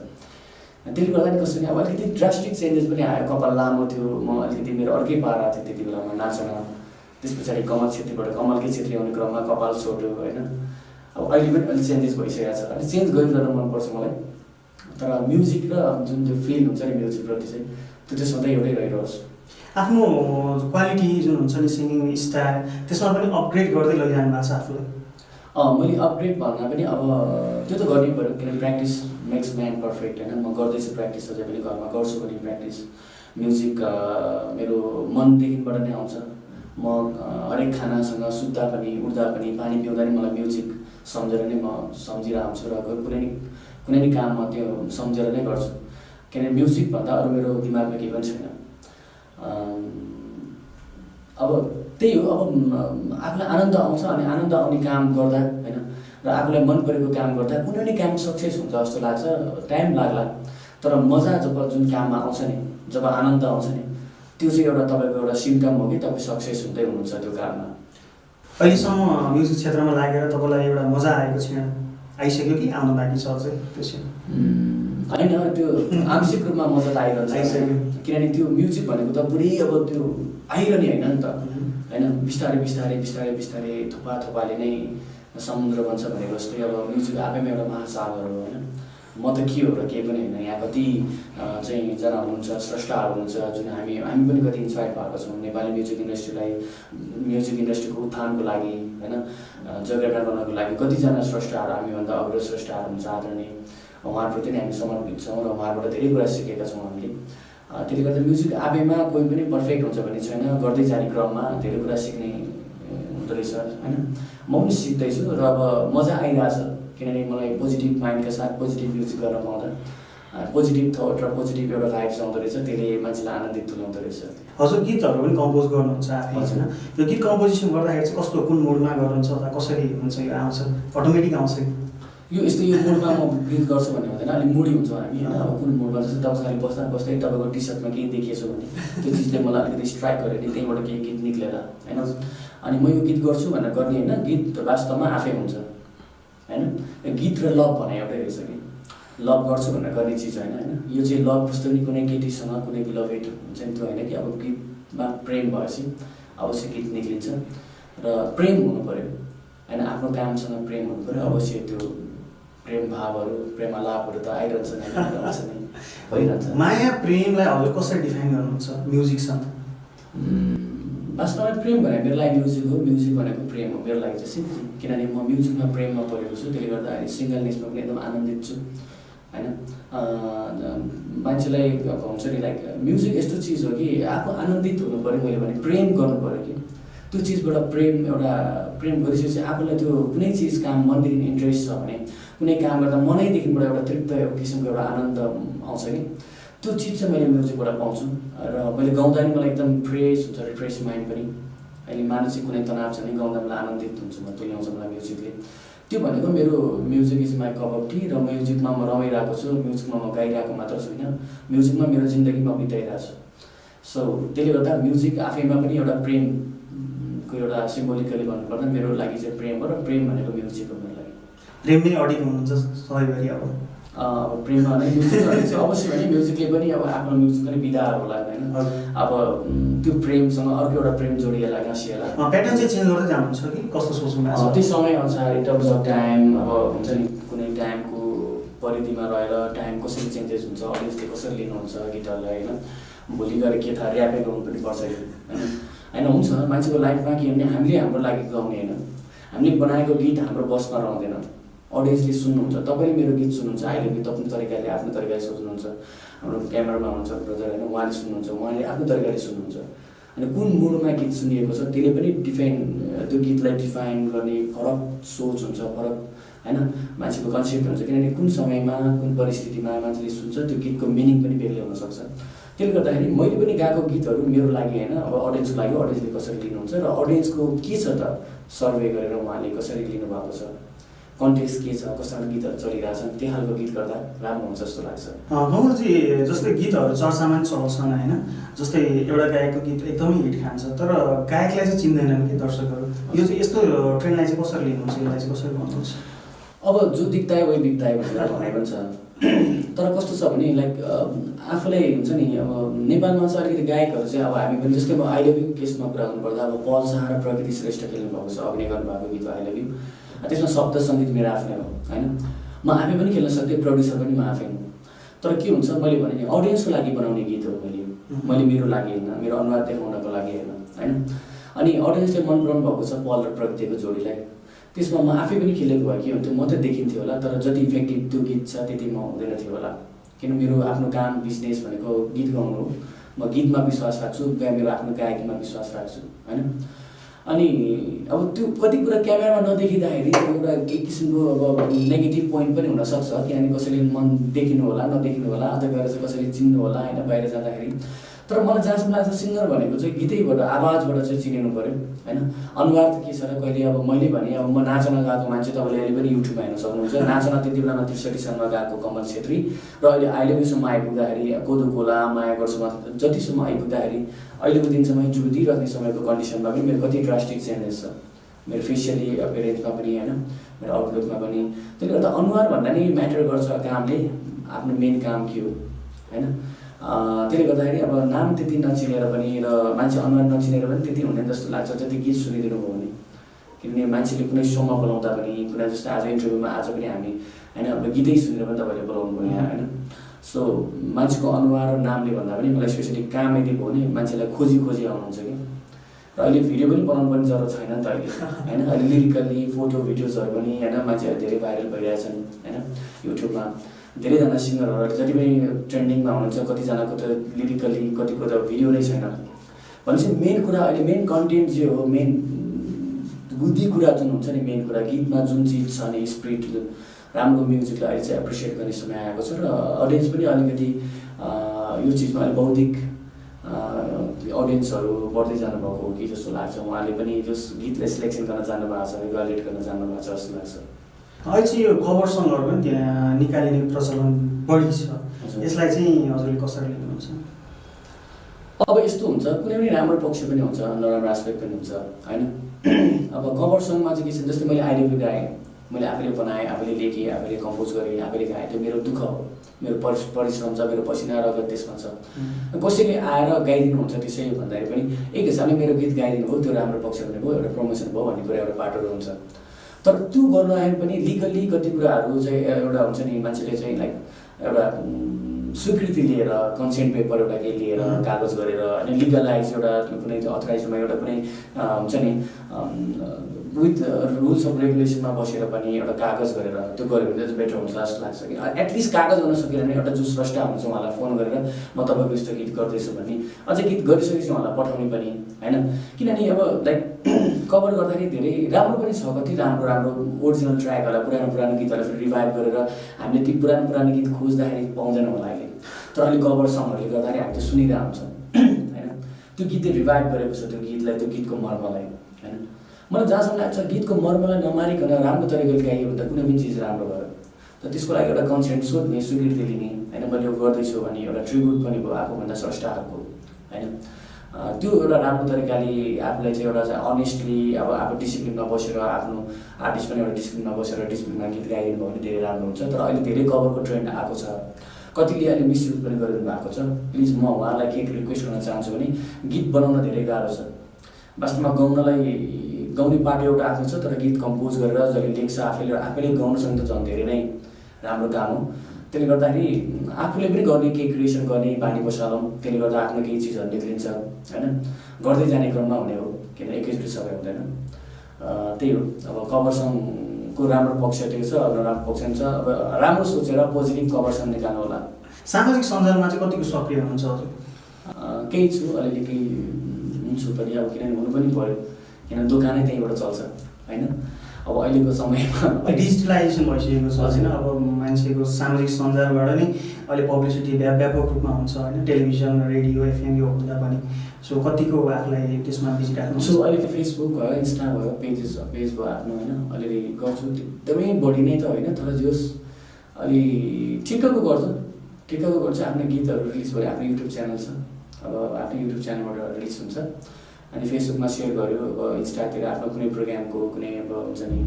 त्यसले गर्दा नि कस्तो नि अब अलिकति ड्रास्टिक चेन्जेस पनि आयो। कपाल लामो थियो, म अलिकति मेरो अर्कै पारा थियो त्यति बेलामा नाचन। त्यस पछाडि कमल छेत्रीबाट कमलकै छेत्री आउने क्रममा कपाल छोटो होइन। अब अहिले पनि अलिक चेन्जेस भइसकेको छ, अलिक चेन्ज गरिरहन मनपर्छ मलाई। तर म्युजिक र जुन त्यो फिल हुन्छ नि म्युजिकप्रति चाहिँ त्यो चाहिँ सधैँ एउटै रहिरहोस्। आफ्नो क्वालिटी जुन हुन्छ नि सिङ्गिङ स्टाइल त्यसमा पनि अपग्रेड गर्दै लैजानु भएको छ आफूलाई? मैले अपग्रेड भन्दा पनि अब त्यो त गर्नै पऱ्यो, किनभने प्र्याक्टिस मेक्स म्यान पर्फेक्ट होइन। म गर्दैछु प्र्याक्टिस, अझै पनि घरमा गर्छु पनि प्र्याक्टिस। म्युजिक मेरो मनदेखिबाट नै आउँछ। म हरेक खानासँग सुत्दा पनि उठ्दा पनि पानी पिउँदा नि मलाई म्युजिक सम्झेर नै म सम्झिरहेको हुन्छु र कुनै नि काम म त्यो सम्झेर नै गर्छु। किनभने म्युजिक भन्दा अरू मेरो दिमागमा केही पनि छैन। अब त्यही हो, अब आफूलाई आनन्द आउँछ अनि आनन्द आउने काम गर्दा होइन र आफूलाई मन परेको काम गर्दा कुनै नि काम सक्सेस हुन्छ जस्तो लाग्छ। टाइम लाग्ला तर मजा जब जुन काममा आउँछ नि, जब आनन्द आउँछ नि, त्यो चाहिँ एउटा तपाईँको एउटा सिम्टम हो कि तपाईँ सक्सेस हुँदै हुनुहुन्छ त्यो काममा। अहिलेसम्म म्युजिक क्षेत्रमा लागेर तपाईँलाई एउटा मजा आएको छैन, आइसक्यो कि आउनु बाँकी छ अझै त्यो चाहिँ? होइन, त्यो आंशिक रूपमा मजा त आइरहन्छ, किनभने त्यो म्युजिक भनेको त पुरै अब त्यो आइरहने होइन नि त होइन। बिस्तारै बिस्तारै बिस्तारै बिस्तारै थोपा थोपाले नै समुद्र बन्छ भनेको जस्तै अब म्युजिक आफैमा एउटा महासागर हो होइन। म त के हो र केही पनि होइन। यहाँ कति चाहिँ जना हुनुहुन्छ, स्रष्टाहरू हुनुहुन्छ जुन हामी पनि कति इन्सपायर भएको छौँ नेपाली म्युजिक इन्डस्ट्रीको उत्थानको लागि होइन, जगेर्ना गर्नको लागि कतिजना स्रष्टाहरू हामीभन्दा अग्लो स्रष्टाहरू हुन्छ आदरणीय, उहाँहरूप्रति नै हामी समर्पित छौँ र उहाँहरूबाट धेरै कुरा सिकेका छौँ हामीले। त्यसले गर्दा म्युजिक आफैमा कोही पनि पर्फेक्ट हुन्छ भन्ने छैन। गर्दै जाने क्रममा धेरै कुरा सिक्ने हुँदो रहेछ होइन। म पनि सिक्दैछु र अब मजा आइरहेछ, किनभने मलाई पोजिटिभ माइन्डका साथ पोजिटिभ म्युजिक गर्न पाउँदा पोजिटिभ थट र पोजिटिभ एउटा भाइब्स आउँदो रहेछ, त्यसले मान्छेलाई आनन्दित तुल्याउँदो रहेछ। हजुर गीतहरू पनि कम्पोज गर्नुहुन्छ आफै होइन? यो गीत कम्पोजिसन गर्दाखेरि चाहिँ कस्तो कुन मोडमा गर्नुहुन्छ अथवा कसरी हुन्छ? यो आउँछ अटोमेटिक आउँछ यो यस्तो यो मोडमा म गीत गर्छु भन्ने हुँदैन, अलिक मुडी हुन्छौँ हामी होइन। अब कुन मोडमा जस्तो तपाईँसँग बस्दा बस्दै तपाईँको टी सर्टमा केही देखिएछ भने त्यो चिजले मलाई अलिकति स्ट्राइक गऱ्यो भने त्यहीँबाट केही गीत निक्लेर होइन। अनि म यो गीत गर्छु भनेर गर्ने होइन, गीत वास्तवमा आफै हुन्छ होइन। गीत र लभ भने एउटै रहेछ कि, लभ गर्छु भनेर गर्ने चिज होइन होइन। यो चाहिँ लभ जस्तो नि कुनै केटीसँग कुनै बिलभेड हुन्छ नि त्यो होइन कि। अब गीतमा प्रेम भएपछि अवश्य गीत निक्लिन्छ र प्रेम हुनु पऱ्यो होइन। आफ्नो कामसँग प्रेम हुनु पऱ्यो, अवश्य त्यो प्रेम भावहरू प्रेमालापहरू त आइरहन्छ नै, भइरहन्छ। माया प्रेमलाई हजुर कसरी डिफाइन गर्नुहुन्छ म्युजिकसँग? वास्तवमा प्रेम भनेको मेरो लागि म्युजिक हो, म्युजिक भनेको प्रेम हो मेरो लागि चाहिँ सिम्पली। किनभने म म्युजिकमा प्रेममा परेको छु, त्यसले गर्दा अहिले सिङ्गलनेसमा पनि एकदम आनन्दित छु होइन। मान्छेलाई अब हुन्छ नि लाइक म्युजिक यस्तो चिज हो कि आफू आनन्दित हुनु पऱ्यो, मैले भने प्रेम गर्नु पऱ्यो कि त्यो चिजबाट प्रेम गरिसकेपछि आफूलाई त्यो कुनै चिज काम मनदेखि इन्ट्रेस्ट छ भने कुनै काम गर्दा मनैदेखिबाट एउटा तृप्त किसिमको एउटा आनन्द आउँछ कि त्यो चिज चाहिँ मैले म्युजिकबाट पाउँछु। र मैले गाउँदा नि मलाई एकदम फ्रेस हुन्छ, रिफ्रेस माइन्ड पनि। अहिले मानसिक कुनै तनाव छ भने गाउँदा मलाई आनन्दित हुन्छु, म तुल्याउँछ मलाई म्युजिकले। त्यो भनेको मेरो music is my cup of T र म्युजिकमा म रमाइरहेको छु, म्युजिकमा म गाइरहेको मात्र छुइनँ, म्युजिकमा मेरो जिन्दगी म बिताइरहेको छु। सो त्यसले गर्दा म्युजिक आफैमा पनि एउटा प्रेमको एउटा सिम्बोलिकली भन्नुपर्दा मेरो लागि चाहिँ प्रेम हो र प्रेम भनेको म्युजिक हो मेरो लागि। प्रेम नै अडिग हुनुहुन्छ सधैँभरि? अब प्रेममा नै म्युजिक चाहिँ अवश्य भने म्युजिकले पनि अब आफ्नो म्युजिक पनि बिदाहरू होला होइन। अब त्यो प्रेमसँग अर्को एउटा प्रेम जोडिएला गाँसिएला। प्याटर्न चाहिँ चेन्ज गर्दै जानुहुन्छ कि कस्तो सोच्नु भएको छ? त्यो समयअनुसार इन टर्म्स अफ टाइम अब हुन्छ नि कुनै टाइमको परिधिमा रहेर टाइम कसरी चेन्जेस हुन्छ, अडियन्सले कसरी लिनुहुन्छ गीतहरूलाई होइन। भोलि गएर के थाहा ऱ्यापै गाउनु पनि पर्छ होइन। हुन्छ मान्छेको लाइफमा के भने हामीले हाम्रो लागि गाउने होइन, हामीले बनाएको गीत हाम्रो बसमा रहँदैन, अडियन्सले सुन्नुहुन्छ। तपाईँले मेरो गीत सुन्नुहुन्छ, अहिले पनि आफ्नो तरिकाले आफ्नो तरिकाले सोच्नुहुन्छ। हाम्रो क्यामेरामा हुनुहुन्छ ब्रदर होइन, उहाँले सुन्नुहुन्छ, उहाँले आफ्नो तरिकाले सुन्नुहुन्छ। अनि कुन मुडमा गीत सुनिएको छ त्यसले पनि त्यो गीतलाई डिफाइन गर्ने फरक सोच हुन्छ, फरक होइन मान्छेको कन्सेप्ट हुन्छ। किनभने कुन समयमा कुन परिस्थितिमा मान्छेले सुन्छ त्यो गीतको मिनिङ पनि बेग्लै हुनसक्छ। त्यसले गर्दाखेरि मैले पनि गाएको गीतहरू मेरो लागि होइन, अब अडियन्सको लागि अडियन्सले कसरी लिनुहुन्छ र अडियन्सको के छ त सर्वे गरेर उहाँले कसरी लिनुभएको छ, कन्टेक्स्ट के छ, कस्तो खालको गीतहरू चलिरहेछन्, त्यो खालको गीत गर्दा राम्रो हुन्छ जस्तो लाग्छ। कमलजी जस्तै गीतहरू चर्चामा पनि चलाउँछन् होइन, जस्तै एउटा गायकको गीत एकदमै हिट खान्छ तर गायकलाई चाहिँ चिन्दैनन् कि दर्शकहरू, यो चाहिँ यस्तो ट्रेन्डलाई चाहिँ कसरी लिनुहुन्छ, यसलाई चाहिँ कसरी भन्नुहुन्छ? अब जो दिक्ता है वही बिक्ता है भनेर भने पनि छ। तर कस्तो छ भने लाइक आफूलाई हुन्छ नि अब नेपालमा चाहिँ अलिकति गायकहरू चाहिँ अब हामी पनि जस्तै अब आई लभ यू केसमा कुरा गर्नुपर्दा अब पल शाह र प्रकृति श्रेष्ठ खेल्नु भएको छ, अभिनय गर्नुभएको गीत आई लभ यू। त्यसमा शब्द सङ्गीत मेरो आफ्नै हो होइन, म आफै पनि खेल्न सक्थेँ, प्रड्युसर पनि म आफै हुँ। तर के हुन्छ मैले भने नि अडियन्सको लागि बनाउने गीत हो मैले मेरो लागि होइन, मेरो अनुहार देखाउनको लागि होइन। अनि अडियन्सले मन पराउनु भएको छ पल र प्रकृतिको जोडीलाई, त्यसमा म आफै पनि खेलेको भए के हुन्थ्यो, म त देखिन्थ्यो होला तर जति इफेक्टिभ त्यो गीत छ त्यति म हुँदैन थियो होला। किन मेरो आफ्नो काम बिजनेस भनेको गीत गाउनु हो, म गीतमा विश्वास राख्छु, मेरो आफ्नो गायकीमा विश्वास राख्छु होइन। अनि अब त्यो कति कुरा क्यामेरामा नदेखिँदाखेरि एउटा एक किसिमको अब नेगेटिभ पोइन्ट पनि हुनसक्छ, किनभने कसैले मन देखिनु होला नदेखिनु होला, अथवा गएर चाहिँ कसैले चिन्नु होला होइन बाहिर जाँदाखेरि। तर मलाई जहाँसम्म लाग्छ सिङ्गर भनेको चाहिँ गीतैबाट आवाजबाट चाहिँ चिनिनु पऱ्यो होइन। अनुहार त के छ र कहिले अब मैले भने अब म नाचन गएको मान्छे तपाईँले अहिले पनि युट्युबमा हेर्न सक्नुहुन्छ। नाचन त्यति बेलामा 63 सालमा गएको कमल छेत्री र अहिले अहिलेसम्म आइपुग्दाखेरि कोदो कोला माया गर्छमा जतिसम्म आइपुग्दाखेरि अहिलेको दिनसम्म इन्टरभ्यू दिइराख्ने समयको कन्डिसनमा पनि मेरो कति ड्रास्टिक चेन्जेस छ मेरो फेसियली एपियरेन्समा पनि होइन, मेरो आउटलुकमा पनि। त्यसले गर्दा अनुहार भन्दा नि म्याटर गर्छ कामले, आफ्नो मेन काम के हो होइन। त्यसले गर्दाखेरि अब नाम त्यति नचिनेर पनि र मान्छे अनुहार नचिनेर पनि त्यति हुने जस्तो लाग्छ जति गीत सुनिदिनु भयो भने। किनभने मान्छेले कुनै सोमा बोलाउँदा पनि कुनै जस्तो आज इन्टरभ्यूमा आज पनि हामी होइन अब गीतै सुनेर पनि तपाईँले बोलाउनु भयो यहाँ होइन। सो मान्छेको अनुहार र नामले भन्दा पनि मलाई स्पेसली काम यदि भयो भने मान्छेलाई खोजी आउनुहुन्छ कि। र अहिले भिडियो पनि बनाउनु पनि जरुरत छैन नि त अहिले होइन। अहिले लिरिकल्ली फोटो भिडियोजहरू पनि होइन मान्छेहरू धेरै भाइरल भइरहेछन् होइन युट्युबमा। धेरैजना सिङ्गरहरू जति पनि ट्रेन्डिङमा हुनुहुन्छ कतिजनाको त लिरिकल्ली कतिको त भिडियो नै छैन। भनेपछि मेन कुरा अहिले मेन कन्टेन्ट जे हो, मेन बुद्धि कुरा जुन हुन्छ नि, मेन कुरा गीतमा जुन चिज छ नि स्पिरिट राम्रो म्युजिकलाई अहिले चाहिँ एप्रिसिएट गर्ने समय आएको छ र अडियन्स पनि अलिकति यो चिजमा अलिक बौद्धिक अडियन्सहरू बढ्दै जानुभएको हो कि जस्तो लाग्छ। उहाँले पनि जस गीतलाई सिलेक्सन गर्न जानुभएको छ, इभ्यालुएट गर्न जानुभएको छ जस्तो लाग्छ। अहिले चाहिँ यो कभर सङहरू पनि त्यहाँ निकालिने प्रचलन बढी छ, यसलाई चाहिँ हजुरले कसरी लिनुहुन्छ? अब यस्तो हुन्छ कुनै पनि राम्रो पक्ष पनि हुन्छ नराम्रो एस्पेक्ट पनि हुन्छ होइन। अब कभर सङमा चाहिँ के छ, जस्तै मैले आई लभ यू गाएँ, मैले आफैले बनाएँ, आफैले लेखेँ, आफैले कम्पोज गरेँ, आफैले गाएँ, त्यो मेरो दुःख हो, मेरो परिश्रम छ, मेरो पसिना रगत त्यसमा छ। कसैले आएर गाइदिनुहुन्छ त्यसै भन्दाखेरि पनि एक हिसाबले मेरो गीत गाइदिनु भयो, त्यो राम्रो पक्ष पनि भयो, एउटा प्रमोसन भयो भन्ने कुरा एउटा बाटोहरू हुन्छ। तर त्यो गर्दाखेरि पनि लिगल्ली कति कुराहरू चाहिँ एउटा हुन्छ नि मान्छेले चाहिँ लाइक एउटा स्वीकृति लिएर कन्सेन्ट पेपर एउटा केही लिएर कागज गरेर होइन लिगलाइज एउटा कुनै अथराइजमा एउटा कुनै हुन्छ नि विथ रुल्स अफ रेगुलेसनमा बसेर पनि एउटा कागज गरेर त्यो गऱ्यो भने चाहिँ बेटर हुन्छ जस्तो लाग्छ कि। एटलिस्ट कागज गर्न सकेन भने एउटा जो स्रष्टा हुन्छ उहाँलाई फोन गरेर म तपाईँको यस्तो गीत गर्दैछु भन्ने, अझै गीत गरिसकेपछि उहाँलाई पठाउने पनि होइन। किनभने अब लाइक कभर गर्दाखेरि धेरै राम्रो पनि छ, कति राम्रो ओरिजिनल ट्र्याकहरूलाई पुरानो गीतहरूलाई फेरि रिभाइभ गरेर हामीले ती पुरानो गीत खोज्दाखेरि पाउँदैनौँ होला अहिले। तर अहिले कभर सङहरूले गर्दाखेरि हामी त्यो सुनिरहेको हुन्छ होइन। त्यो गीतले रिभाइभ गरेको छ त्यो गीतलाई, त्यो गीतको मर्मलाई होइन। मलाई जहाँसम्म लाग्छ गीतको मर्मलाई नमारिकन राम्रो तरिकाले गाइयो भने त कुनै पनि चिज राम्रो भयो। त त्यसको लागि एउटा कन्सेन्ट सोध्ने, स्वीकृति लिने होइन, मैले यो गर्दैछु भने एउटा ट्रिब्युट पनि भयो आफूभन्दा स्रष्टाहरूको होइन। त्यो एउटा राम्रो तरिकाले आफूलाई चाहिँ एउटा चाहिँ अनेस्टली अब आफ्नो डिसिप्लिनमा बसेर आफ्नो आर्टिस्ट पनि एउटा डिसिप्लिनमा बसेर डिसिप्लिनमा गीत गाइदिनु भयो भने धेरै राम्रो हुन्छ। तर अहिले धेरै कभरको ट्रेन्ड आएको छ, कतिले अहिले मिसयुज पनि गरिदिनु भएको छ। प्लिज म उहाँलाई के रिक्वेस्ट गर्न चाहन्छु भने गीत बनाउन धेरै गाह्रो छ। वास्तवमा गाउने पाटो एउटा आफ्नो छ, तर गीत कम्पोज गरेर जसले लेख्छ आफैले गाउनसँग त झन् धेरै नै राम्रो काम हो। त्यसले गर्दाखेरि आफूले पनि गर्ने केही क्रिएसन गर्ने बानी बसालौँ, त्यसले गर्दा आफ्नो केही चिजहरू निक्लिन्छ होइन। गर्दै जाने क्रममा हुने हो, किन एकैचोटि सबै हुँदैन। त्यही हो अब कभर सङको राम्रो पक्ष त्यो छ, नराम्रो पक्ष पनि छ। अब राम्रो सोचेर पोजिटिभ कभर सङ निकाल्नु होला। सामाजिक सञ्जालमा चाहिँ कतिको सक्रिय हुनुहुन्छ हजुर? केही छु, अलिअलि केही हुन्छु पनि अब किनभने हुनु पनि पऱ्यो, किन दोकानै त्यहीँबाट चल्छ होइन। अब अहिलेको समयमा डिजिटलाइजेसन भइसकेको छ होइन। अब मान्छेको सामाजिक सञ्जालबाट नै अहिले पब्लिसिटी व्यापक रूपमा हुन्छ होइन, टेलिभिजन, रेडियो, एफएम यो हुँदा पनि। सो कतिको आफूलाई त्यसमा बिजी राख्नु? सो अहिले फेसबुक भयो, इन्स्टा भयो, पेज भयो आफ्नो होइन, अलिअलि गर्छु, एकदमै बढी नै त होइन। तर जोस् अलि ठिक्कको गर्छु आफ्नो गीतहरू रिलिज भयो, आफ्नो युट्युब च्यानल छ, अब आफ्नो युट्युब च्यानलबाट रिलिज हुन्छ। अनि फेसबुकमा सेयर गर्यो। अब इन्स्टातिर आफ्नो कुनै प्रोग्रामको कुनै अब हुन्छ नि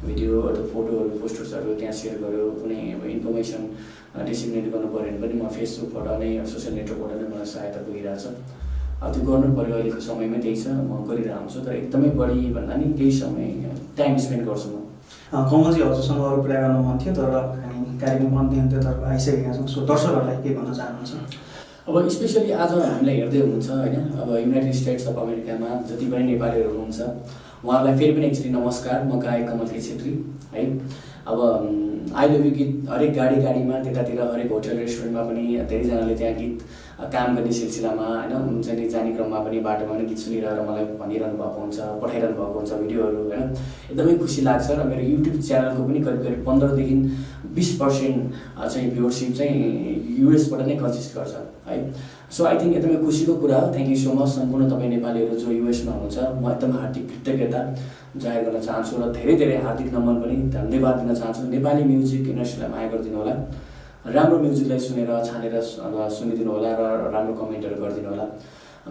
भिडियो अथवा फोटोहरू पोस्टर्सहरू त्यहाँ सेयर गर्यो। कुनै अब इन्फर्मेसन डिसिमिनेट गर्नु पऱ्यो भने पनि म फेसबुकबाट नै सोसियल नेटवर्कबाट नै मलाई सहायता पुगिरहेछ। त्यो गर्नु पऱ्यो, अहिलेको समयमै त्यही छ, म गरिरहेको हुन्छु। तर एकदमै बढी भन्दा नि केही समय टाइम स्पेन्ड गर्छु म। कमलजी, हजुरसँग अरू कुरा गर्नु मन थियो तर हामी कार्यक्रम अन्त्यतर्फ आइसकेका छौँ। सो दर्शकहरूलाई के भन्न चाहनुहुन्छ? अब स्पेसली आज हामीलाई हेर्दै हुनुहुन्छ होइन, अब युनाइटेड स्टेट्स अफ अमेरिकामा जति पनि नेपालीहरू हुनुहुन्छ उहाँहरूलाई फेरि पनि एकचोटि नमस्कार। म गायक कमल छेत्री है। अब आई लभ यु गीत हरेक गाडीमा त्यतातिर हरेक होटल रेस्टुरेन्टमा पनि धेरैजनाले त्यहाँ गीत काम गर्ने सिलसिलामा होइन हुन्छ नि, जाने क्रममा पनि बाटोमा पनि गीत सुनिरहेर मलाई भनिरहनु भएको हुन्छ, पठाइरहनु भएको हुन्छ भिडियोहरू होइन। एकदमै खुसी लाग्छ। र मेरो युट्युब च्यानलको पनि करिब 15देखि 20% चाहिँ भ्युवरसिप चाहिँ युएसबाट नै कन्सिस्ट गर्छ है। सो आई थिङ्क एकदमै खुसीको कुरा हो। थ्याङ्क यू सो मच सम्पूर्ण तपाईँ नेपालीहरू जो युएसमा हुनुहुन्छ। म एकदम हार्दिक कृतज्ञता जाहेर गर्न चाहन्छु र धेरै धेरै हार्दिक नमन पनि धन्यवाद दिन चाहन्छु। नेपाली म्युजिक इन्डस्ट्रीलाई माया गरिदिनु होला, राम्रो म्युजिकलाई सुनेर छानेर सुनिदिनु होला र राम्रो कमेन्टहरू गरिदिनु होला।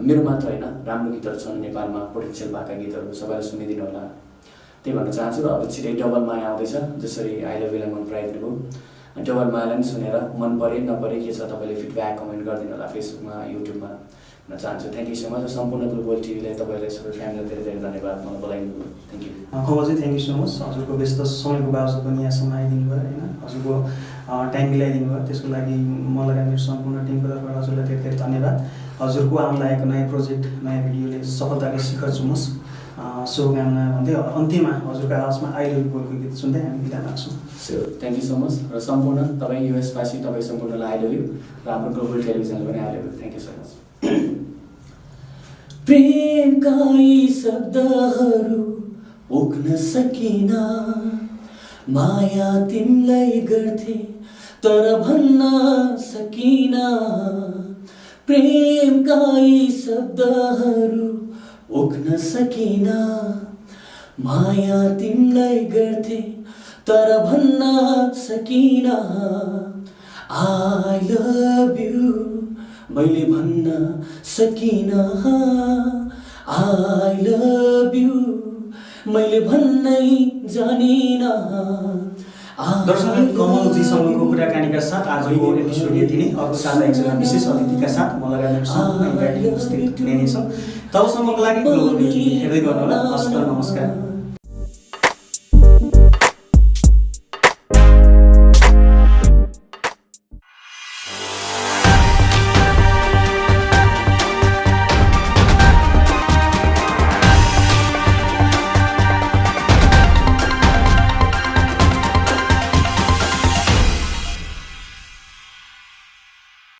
मेरो मात्र होइन, राम्रो गीतहरू छन् नेपालमा, पोटेन्सियल भएका गीतहरू सबैलाई सुनिदिनु होला, त्यही भन्न चाहन्छु। र अब छिटै डबल माया आउँदैछ, जसरी आई लभ युलाई मन पराइदिनु भयो। डबल मायालाई पनि सुनेर मन परे नपरे के छ तपाईँले फिडब्याक कमेन्ट गरिदिनु होला फेसबुकमा, युट्युबमा भन्न चाहन्छु। Thank you so much. सम्पूर्ण ग्लोबल टिभीलाई तपाईँलाई सबै फ्यामिलीलाई धेरै धेरै धन्यवाद मलाई बोलाइदिनु भयो। Thank you Kamalji, thank you so much. हजुरको व्यस्त समयको बावजुद पनि यहाँसम्म आइदिनु भयो होइन, हजुरको टाइम मिलाइदिनु भयो, त्यसको लागि म लगायत मेरो सम्पूर्ण टिमको तर्फबाट हजुरलाई धेरै धेरै धन्यवाद। हजुरको आउन लागेको नयाँ प्रोजेक्ट, नयाँ भिडियोले सफलताको शिखर छुमोस्, शुभकामना भन्दै अन्त्यमा हजुरको आवाजमा आई लभ यु बोलको गीत सुन्दै हामी बिदा माग्छौँ। Thank you so much. र सम्पूर्ण तपाईँ युएसवासी तपाईँ सम्पूर्णलाई आई लभ यु र हाम्रो ग्लोबल टेलिभिजनले पनि I love you. Thank you so much. प्रेमका यी शब्दहरू पोख्न सकिन, माया तिमीलाई गर्थे तर भन्न सकिन। प्रेमका यी शब्दहरू पोख्न सकिन, माया तिमीलाई गर्थे तर भन्न सकिन। आई लभ यु मैले भन्न सकिन, आई लभ यु मैले भन्नै जानिन। दर्शक, कमलजीसँगको कुराकानीका साथ आजको एपिसोड यति नै। अर्को साता एकजना विशेष अतिथिका साथ म लगायत सम्पूर्ण उपस्थित हुने नै छौँ। तबसम्मको लागि ग्लोबल टिभी हेर्दै गर्नुहोला। हस्त नमस्कार।